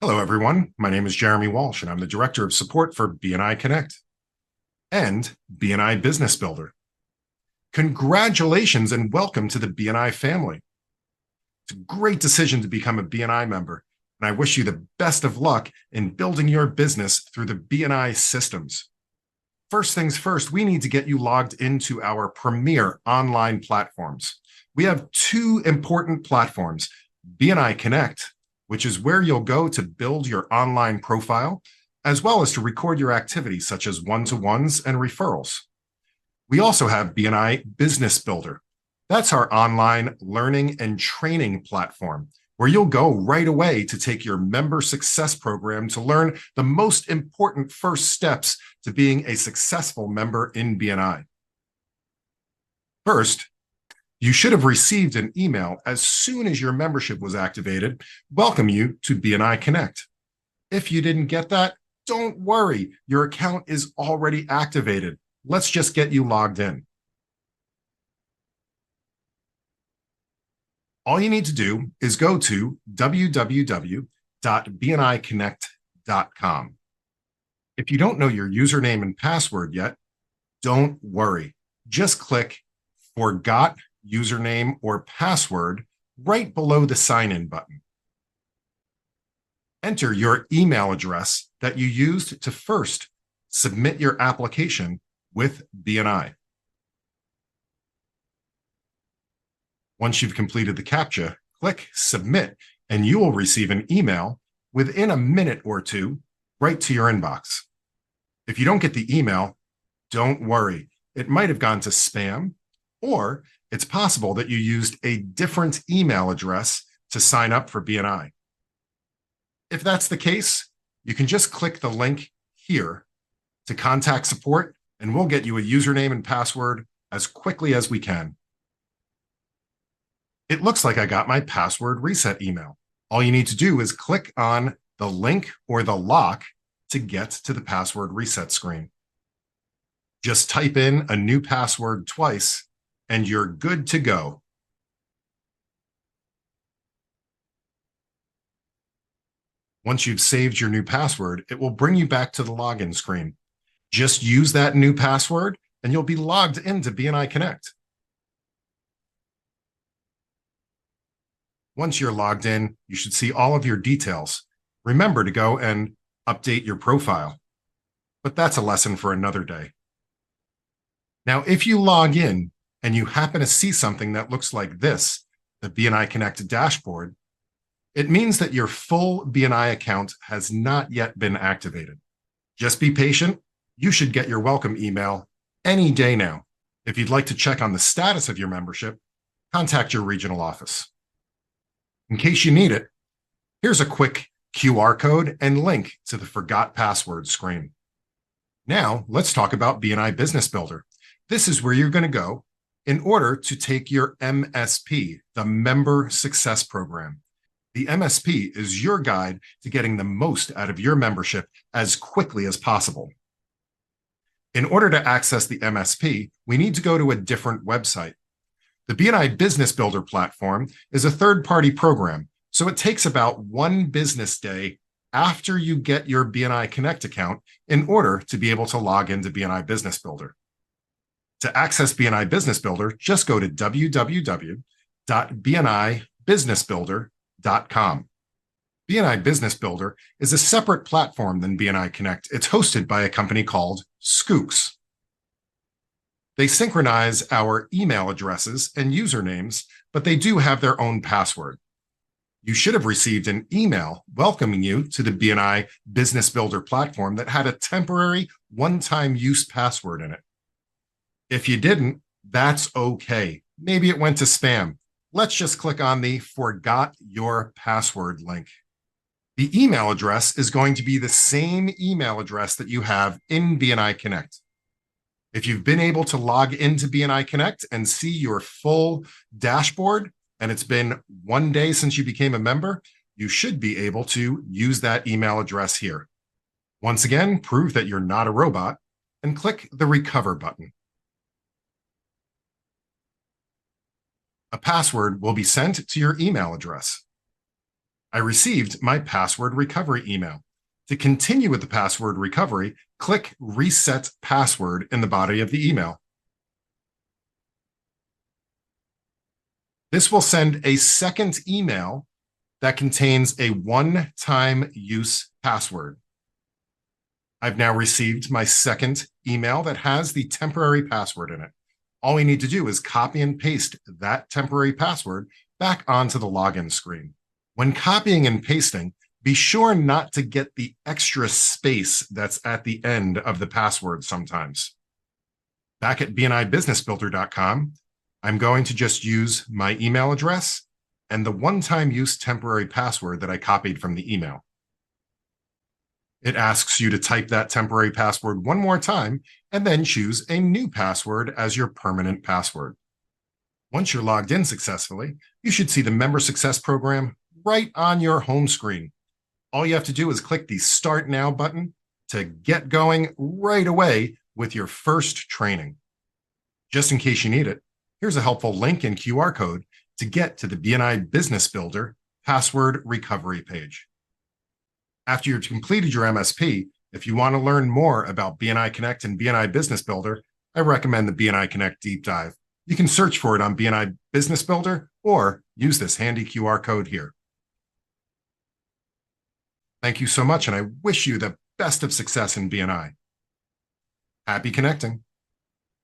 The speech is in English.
Hello, everyone. My name is Jeremy Walsh, and I'm the Director of Support for BNI Connect and BNI Business Builder. Congratulations and welcome to the BNI family. It's a great decision to become a BNI member, and I wish you the best of luck in building your business through the BNI systems. First things first, we need to get you logged into our premier online platforms. We have two important platforms, BNI Connect, which is where you'll go to build your online profile, as well as to record your activities such as one-to-ones and referrals. We also have BNI Business Builder. That's our online learning and training platform, where you'll go right away to take your member success program to learn the most important first steps to being a successful member in BNI. First, you should have received an email as soon as your membership was activated, welcome you to BNI Connect. If you didn't get that, don't worry, your account is already activated. Let's just get you logged in. All you need to do is go to www.bniconnect.com. If you don't know your username and password yet, don't worry. Just click Forgot Username or Password right below the sign-in button. Enter your email address that you used to first submit your application with BNI. Once you've completed the CAPTCHA, click Submit, and you will receive an email within a minute or two right to your inbox. If you don't get the email, don't worry. It might have gone to spam, or it's possible that you used a different email address to sign up for BNI. If that's the case, you can just click the link here to contact support, and we'll get you a username and password as quickly as we can. It looks like I got my password reset email. All you need to do is click on the link or the lock to get to the password reset screen. Just type in a new password twice, and you're good to go. Once you've saved your new password, it will bring you back to the login screen. Just use that new password, and you'll be logged into BNI Connect. Once you're logged in, you should see all of your details. Remember to go and update your profile. But that's a lesson for another day. Now, if you log in and you happen to see something that looks like this, the BNI Connect dashboard, it means that your full BNI account has not yet been activated. Just be patient. You should get your welcome email any day now. If you'd like to check on the status of your membership, contact your regional office. In case you need it, here's a quick QR code and link to the Forgot Password screen. Now, let's talk about BNI Business Builder. This is where you're going to go in order to take your MSP, the Member Success Program. The MSP is your guide to getting the most out of your membership as quickly as possible. In order to access the MSP, we need to go to a different website. The BNI Business Builder platform is a third-party program, so it takes about 1 business day after you get your BNI Connect account in order to be able to log into BNI Business Builder. To access BNI Business Builder, just go to www.bnibusinessbuilder.com. BNI Business Builder is a separate platform than BNI Connect. It's hosted by a company called Schoox. They synchronize our email addresses and usernames, but they do have their own password. You should have received an email welcoming you to the BNI Business Builder platform that had a temporary one-time use password in it. If you didn't, that's okay. Maybe it went to spam. Let's just click on the Forgot Your Password link. The email address is going to be the same email address that you have in BNI Connect. If you've been able to log into BNI Connect and see your full dashboard, and it's been 1 day since you became a member, you should be able to use that email address here. Once again, prove that you're not a robot and click the Recover button. A password will be sent to your email address. I received my password recovery email. To continue with the password recovery, click Reset Password in the body of the email. This will send a second email that contains a one-time use password. I've now received my second email that has the temporary password in it. All we need to do is copy and paste that temporary password back onto the login screen. When copying and pasting, be sure not to get the extra space that's at the end of the password sometimes. Back at bnibusinessbuilder.com, I'm going to just use my email address and the one-time use temporary password that I copied from the email. It asks you to type that temporary password one more time and then choose a new password as your permanent password. Once you're logged in successfully, you should see the Member Success Program right on your home screen. All you have to do is click the Start Now button to get going right away with your first training. Just in case you need it, here's a helpful link and QR code to get to the BNI Business Builder password recovery page. After you've completed your MSP, if you want to learn more about BNI Connect and BNI Business Builder, I recommend the BNI Connect Deep Dive. You can search for it on BNI Business Builder or use this handy QR code here. Thank you so much, and I wish you the best of success in BNI. Happy connecting.